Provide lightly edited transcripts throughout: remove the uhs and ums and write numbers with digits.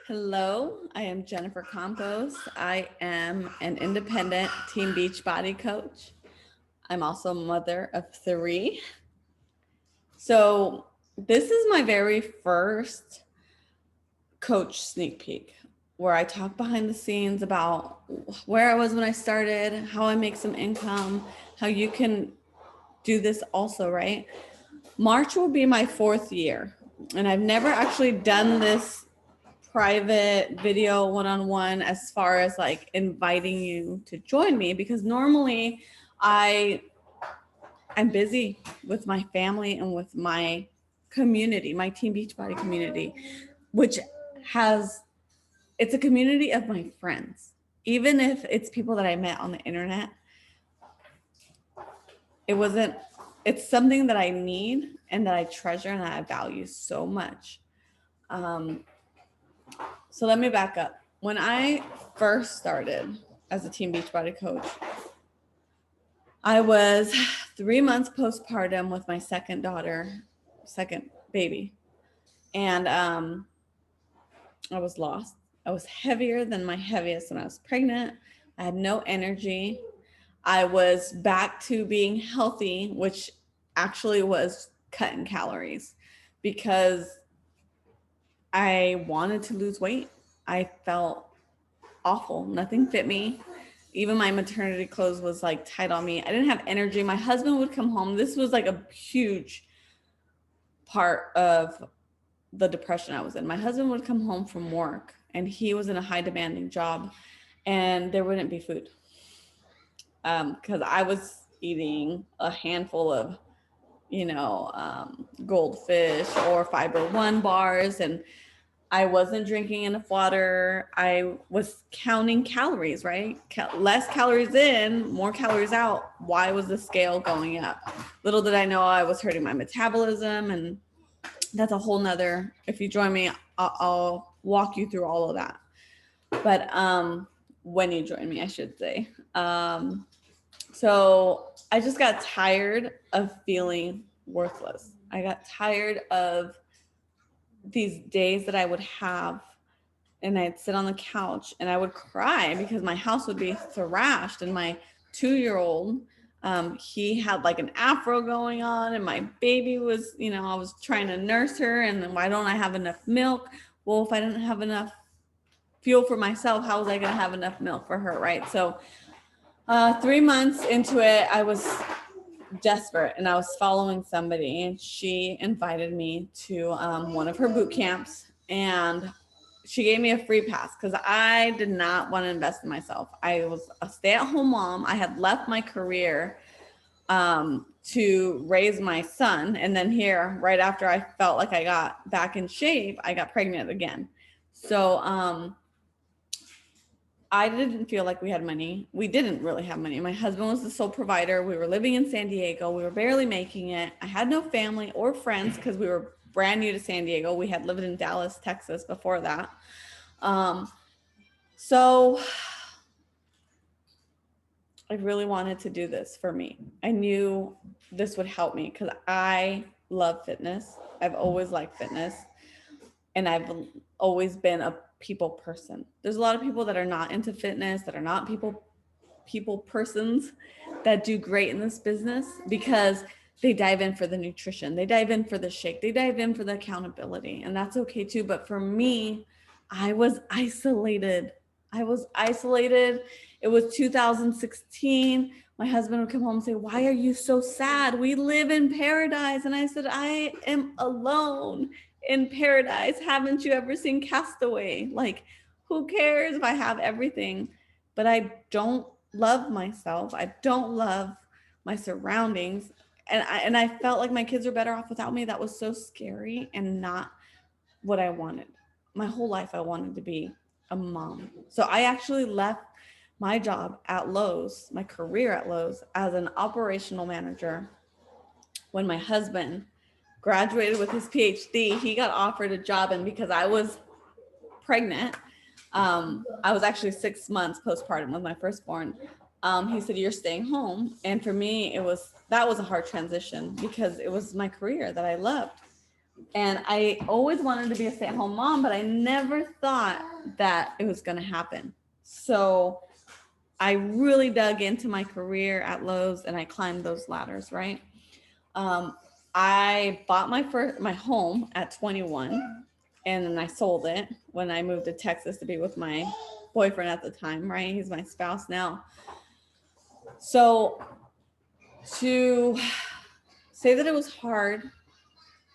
Hello, I am Jennifer Campos. I am an independent Team Beachbody coach. I'm also a mother of three. So, this is my very first coach sneak peek where I talk behind the scenes about where I was when I started, how I make some income, how you can do this also, right? March will be my fourth year, and I've never actually done this private video one-on-one as far as like inviting you to join me, because normally I I'm busy with my family and with my community, my Team Beachbody community, which has it's a community of my friends. Even if it's people that I met on the internet, it wasn't it's something that I need and that I treasure and that I value so much. Um, so let me back up. When I first started as a Team Beachbody coach, I was 3 months postpartum with my second daughter, second baby. And I was lost. I was heavier than my heaviest when I was pregnant. I had no energy. I was back to being healthy, which actually was cutting calories because I wanted to lose weight. I felt awful. Nothing fit me. Even my maternity clothes was like tight on me. I didn't have energy. My husband would come home. This was like a huge part of the depression I was in. My husband would come home from work and he was in a high demanding job and there wouldn't be food. Because I was eating a handful of, goldfish or fiber one bars, and I wasn't drinking enough water. I was counting calories, right? Less calories in, more calories out. Why was the scale going up? Little did I know I was hurting my metabolism. And that's a whole nother, if you join me, I'll walk you through all of that. But when you join me, I should say. So I just got tired of feeling worthless. I got tired of these days that I would have and I'd sit on the couch and I would cry because my house would be thrashed. And my 2 year old, he had like an afro going on, and my baby was, I was trying to nurse her. And then why don't I have enough milk? Well, if I didn't have enough fuel for myself, how was I going to have enough milk for her? Right. So, 3 months into it, I was desperate and I was following somebody, and she invited me to one of her boot camps. And she gave me a free pass because I did not want to invest in myself. I was a stay-at-home mom. I had left my career to raise my son. And then here, right after I felt like I got back in shape, I got pregnant again. So I didn't feel like we had money. We didn't really have money. My husband was the sole provider. We were living in San Diego. We were barely making it. I had no family or friends because we were brand new to San Diego. We had lived in Dallas, Texas before that. So I really wanted to do this for me. I knew this would help me because I love fitness. I've always liked fitness, and I've always been a people person. There's a lot of people that are not into fitness, that are not people persons, that do great in this business because they dive in for the nutrition, they dive in for the shake, they dive in for the accountability, and that's okay too. But for me, I was isolated. I was isolated. It was 2016. My husband would come home and say, "Why are you so sad? We live in paradise." And I said, "I am alone in paradise. Haven't you ever seen Castaway? Like, who cares if I have everything? But I don't love myself. I don't love my surroundings." And I felt like my kids were better off without me. That was so scary and not what I wanted. My whole life I wanted to be a mom. So I actually left my job at Lowe's, my career at Lowe's, as an operational manager. When my husband graduated with his PhD, he got offered a job, and because I was pregnant, I was actually 6 months postpartum with my firstborn. He said, "You're staying home." And for me, that was a hard transition because it was my career that I loved. And I always wanted to be a stay-at-home mom, but I never thought that it was going to happen. So I really dug into my career at Lowe's and I climbed those ladders, right? I bought my home at 21 and then I sold it when I moved to Texas to be with my boyfriend at the time, right? He's my spouse now. So to say that it was hard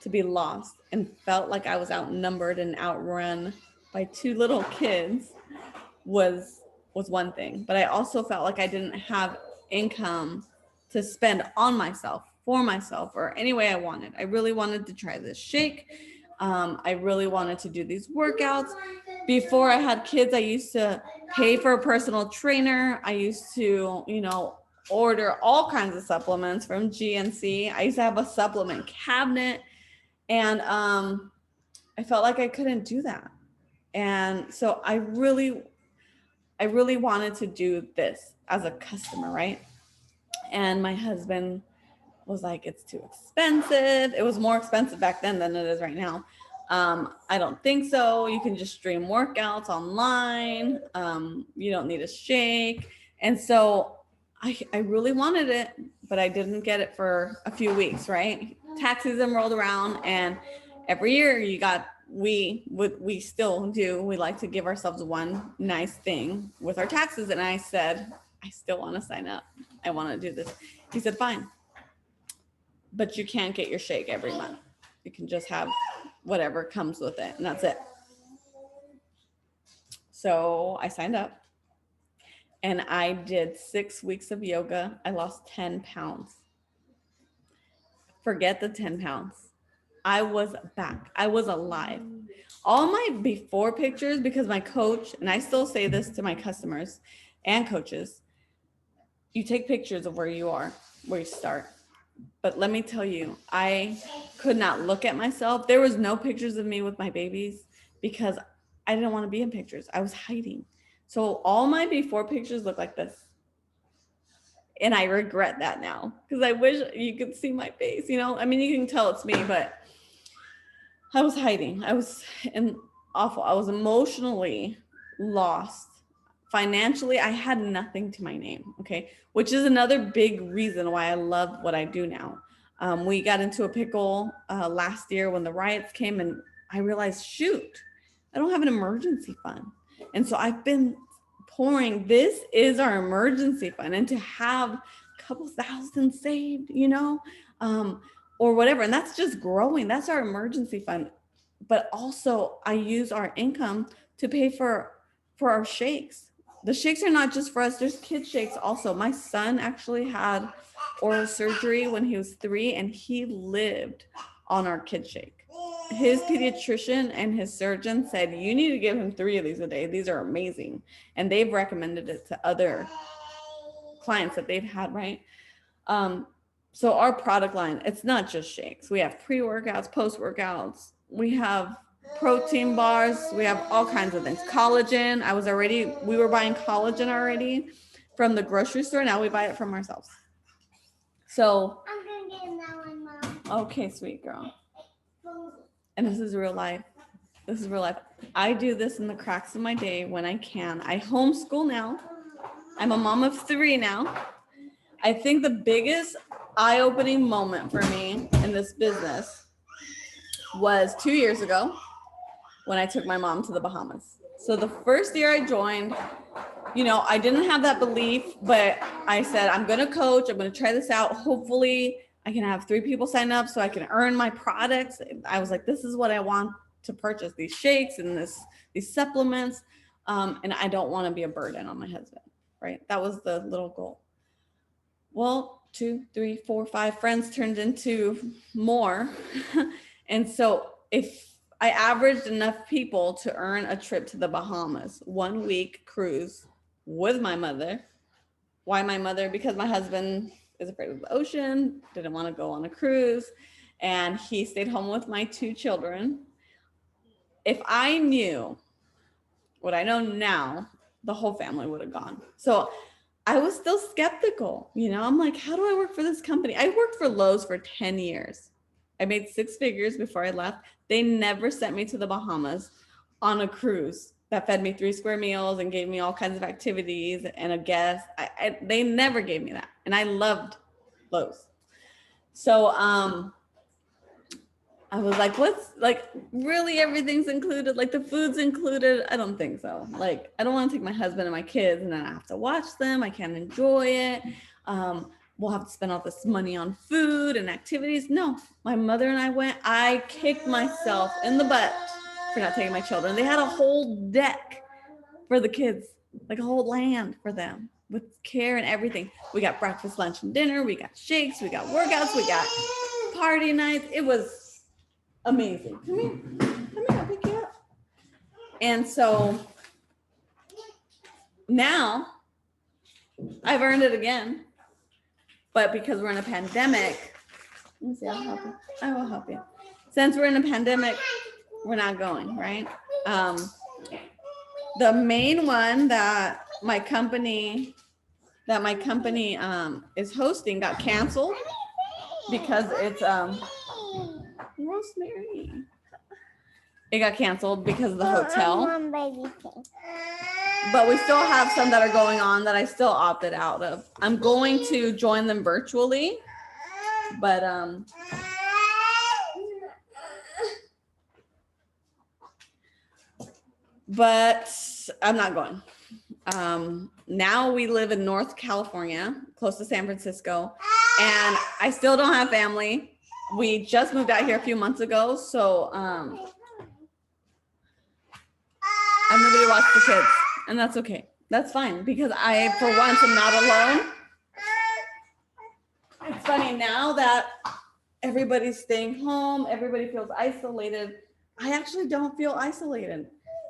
to be lost and felt like I was outnumbered and outrun by two little kids was one thing, but I also felt like I didn't have income to spend on myself, for myself, or any way I wanted. I really wanted to try this shake. I really wanted to do these workouts. Before I had kids, I used to pay for a personal trainer. I used to, order all kinds of supplements from GNC. I used to have a supplement cabinet, and I felt like I couldn't do that. And so I really wanted to do this as a customer, right? And my husband was like, it's too expensive. It was more expensive back then than it is right now. I don't think so. You can just stream workouts online. You don't need a shake. And so I really wanted it, but I didn't get it for a few weeks, right? Tax season rolled around, and every year we still do. We like to give ourselves one nice thing with our taxes. And I said, I still want to sign up. I want to do this. He said, fine, but you can't get your shake every month. You can just have whatever comes with it, and that's it. So I signed up and I did 6 weeks of yoga. I lost 10 pounds. Forget the 10 pounds. I was back. I was alive. All my before pictures, because my coach, and I still say this to my customers and coaches, you take pictures of where you are, where you start. But let me tell you, I could not look at myself. There was no pictures of me with my babies because I didn't want to be in pictures. I was hiding. So all my before pictures look like this. And I regret that now because I wish you could see my face, I mean, you can tell it's me, but I was hiding. I was awful. I was emotionally lost. Financially, I had nothing to my name, okay? Which is another big reason why I love what I do now. We got into a pickle last year when the riots came, and I realized, shoot, I don't have an emergency fund. And so I've been pouring, this is our emergency fund, and to have a couple thousand saved, or whatever. And that's just growing. That's our emergency fund. But also I use our income to pay for our shakes. The shakes are not just for us. There's kid shakes also. My son actually had oral surgery when he was 3, and he lived on our kid shake. His pediatrician and his surgeon said, you need to give him 3 of these a day. These are amazing. And they've recommended it to other clients that they've had, right? So our product line, it's not just shakes. We have pre-workouts, post-workouts. We have protein bars. We have all kinds of things. Collagen. We were buying collagen already from the grocery store. Now we buy it from ourselves. So, I'm going to get that one, Mom. Okay, sweet girl. And this is real life. This is real life. I do this in the cracks of my day when I can. I homeschool now. I'm a mom of 3 now. I think the biggest eye-opening moment for me in this business was 2 years ago when I took my mom to the Bahamas. So the first year I joined, I didn't have that belief, but I said, I'm going to coach. I'm going to try this out. Hopefully I can have 3 people sign up so I can earn my products. I was like, this is what I want to purchase, these shakes and these supplements. And I don't want to be a burden on my husband, right? That was the little goal. Well, 2, 3, 4, 5 friends turned into more. And so if I averaged enough people to earn a trip to the Bahamas, 1 week cruise with my mother. Why my mother? Because my husband is afraid of the ocean, didn't want to go on a cruise, and he stayed home with my 2 children. If I knew what I know now, the whole family would have gone. So I was still skeptical. I'm like, how do I work for this company? I worked for Lowe's for 10 years. I made 6 figures before I left. They never sent me to the Bahamas on a cruise that fed me 3 square meals and gave me all kinds of activities and a guest. They never gave me that. And I loved those. So I was like, what's like really everything's included? Like the food's included? I don't think so. Like, I don't want to take my husband and my kids and then I have to watch them. I can't enjoy it. We'll have to spend all this money on food and activities. No, my mother and I went. I kicked myself in the butt for not taking my children. They had a whole deck for the kids, like a whole land for them with care and everything. We got breakfast, lunch, and dinner. We got shakes. We got workouts. We got party nights. It was amazing. Come here, I'll pick you up. And so now I've earned it again, but because we're in a pandemic, let me see, I'll help you. I will help you. Since we're in a pandemic, we're not going, right? The main one that my company is hosting got canceled because it's Rosemary. It got canceled because of the hotel. But we still have some that are going on that I still opted out of. I'm going to join them virtually, but I'm not going. Now we live in North California, close to San Francisco, and I still don't have family. We just moved out here a few months ago, so I'm nobody to watch the kids, and that's okay. That's fine because I, for once, am not alone. It's funny now that everybody's staying home, everybody feels isolated. I actually don't feel isolated.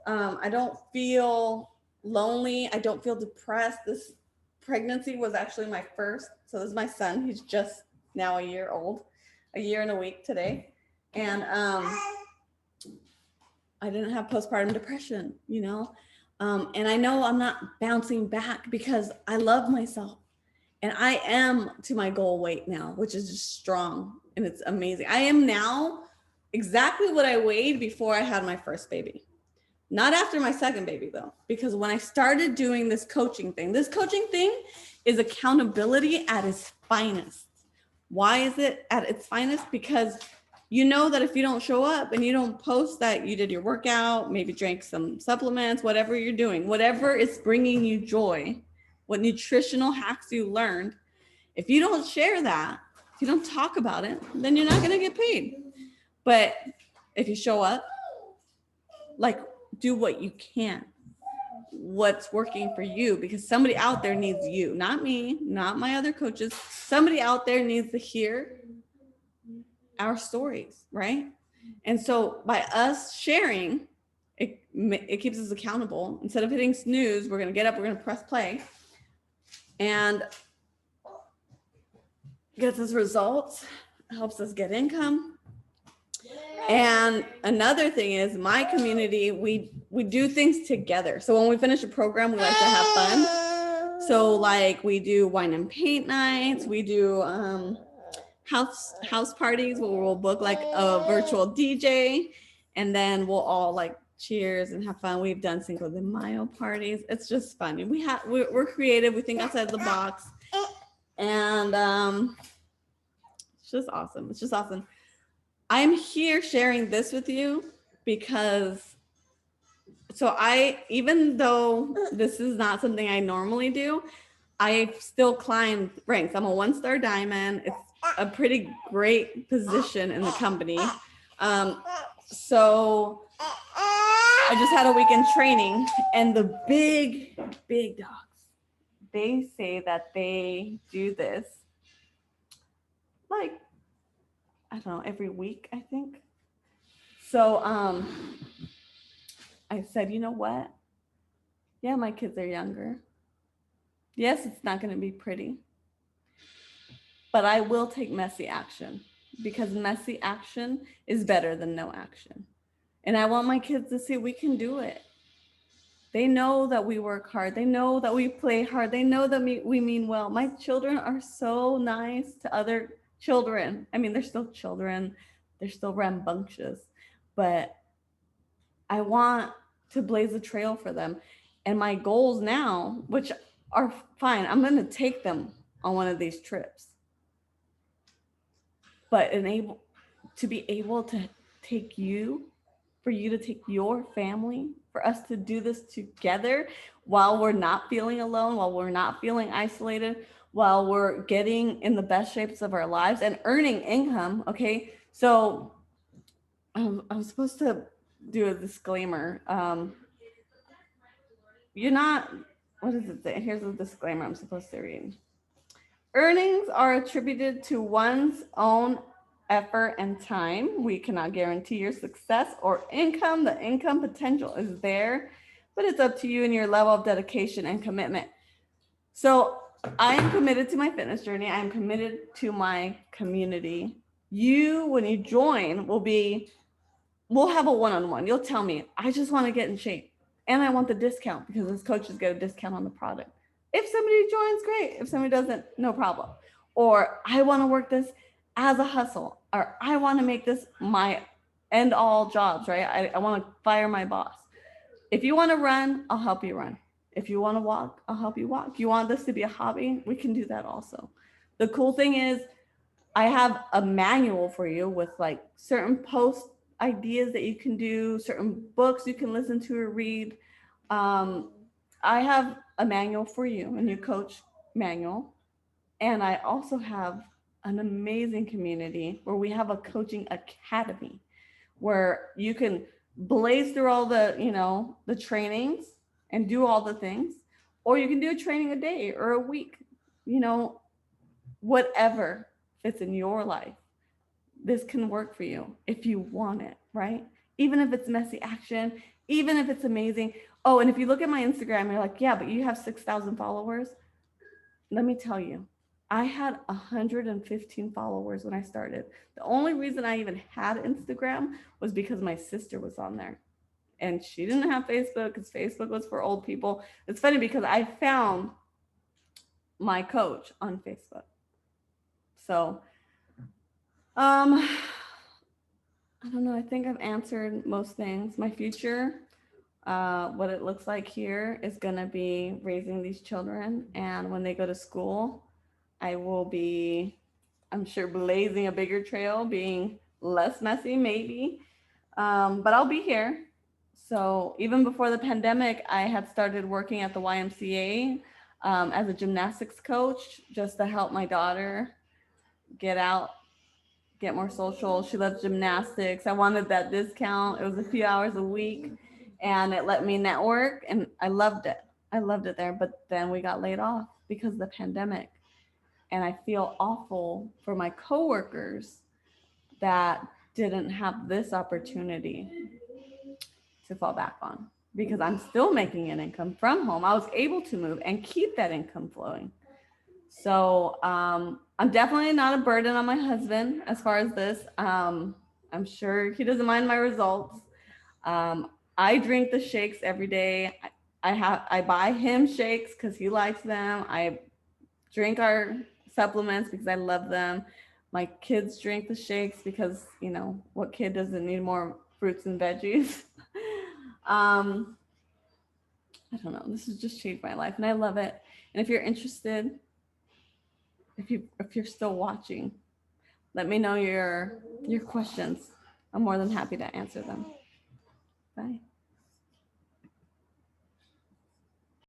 I don't feel lonely. I don't feel depressed. This pregnancy was actually my first. So this is my son. He's just now a year old, a year and a week today. And I didn't have postpartum depression, you know? And I know I'm not bouncing back because I love myself. And I am to my goal weight now, which is just strong. And it's amazing. I am now exactly what I weighed before I had my first baby. Not after my second baby though, because when I started doing this coaching thing is accountability at its finest. Why is it at its finest? Because you know that if you don't show up and you don't post that you did your workout, maybe drank some supplements, whatever you're doing, whatever is bringing you joy, what nutritional hacks you learned, if you don't share that, if you don't talk about it, then you're not going to get paid. But if you show up, like, do what you can, what's working for you, because somebody out there needs you, not me, not my other coaches. Somebody out there needs to hear our stories, right? And so by us sharing, it keeps us accountable. Instead of hitting snooze, we're going to get up, we're going to press play, and gets us results, helps us get income. And another thing is my community, we do things together. So when we finish a program, we like to have fun. So like we do wine and paint nights, we do house parties where we'll book like a virtual DJ, and then we'll all like cheers and have fun. We've done Cinco de Mayo parties. It's just fun. We're creative. We think outside the box, and it's just awesome. It's just awesome. I'm here sharing this with you because, even though this is not something I normally do, I still climb ranks. I'm a 1-star diamond. It's a pretty great position in the company. So I just had a weekend training, and the big dogs, they say that they do this like, I don't know, every week, I think. So I said, you know what? Yeah, my kids are younger. Yes, it's not going to be pretty, but I will take messy action, because messy action is better than no action. And I want my kids to see we can do it. They know that we work hard. They know that we play hard. They know that we mean well. My children are so nice to other children. I mean, they're still children, they're still rambunctious, but I want to blaze a trail for them. And my goals now, which are fine, I'm going to take them on one of these trips. But to be able to take you, for you to take your family, for us to do this together while we're not feeling alone, while we're not feeling isolated, while we're getting in the best shapes of our lives and earning income. Okay. So I'm supposed to do a disclaimer. You're not, what does it say? Here's a disclaimer I'm supposed to read. Earnings are attributed to one's own effort and time. We cannot guarantee your success or income. The income potential is there, but it's up to you and your level of dedication and commitment. So I am committed to my fitness journey. I am committed to my community. You, when you join, we'll have a one-on-one. You'll tell me, I just want to get in shape and I want the discount because this coaches get a discount on the product. If somebody joins, great. If somebody doesn't, no problem. Or I want to work this as a hustle, or I want to make this my end all jobs, right? I want to fire my boss. If you want to run, I'll help you run. If you want to walk, I'll help you walk. You want this to be a hobby? We can do that also. The cool thing is I have a manual for you with like certain post ideas that you can do, certain books you can listen to or read. I have a manual for you, a new coach manual. And I also have an amazing community where we have a coaching academy where you can blaze through all the, the trainings and do all the things, or you can do a training a day or a week, whatever fits in your life. This can work for you if you want it, right? Even if it's messy action, even if it's amazing. Oh, and if you look at my Instagram, you're like, yeah, but you have 6,000 followers. Let me tell you, I had 115 followers when I started. The only reason I even had Instagram was because my sister was on there. And she didn't have Facebook because Facebook was for old people. It's funny because I found my coach on Facebook. So, I don't know. I think I've answered most things. My future, what it looks like here is going to be raising these children. And when they go to school, I will be, I'm sure, blazing a bigger trail, being less messy, maybe. But I'll be here. So even before the pandemic, I had started working at the YMCA as a gymnastics coach just to help my daughter get out, get more social. She loves gymnastics. I wanted that discount. It was a few hours a week and it let me network and I loved it. I loved it there. But then we got laid off because of the pandemic. And I feel awful for my coworkers that didn't have this opportunity to fall back on because I'm still making an income from home. I was able to move and keep that income flowing. So I'm definitely not a burden on my husband as far as this. I'm sure he doesn't mind my results. I drink the shakes every day. I buy him shakes because he likes them. I drink our supplements because I love them. My kids drink the shakes because, what kid doesn't need more fruits and veggies? I don't know. This has just changed my life and I love it. And if you're interested, if you're still watching, let me know your questions. I'm more than happy to answer them. Bye.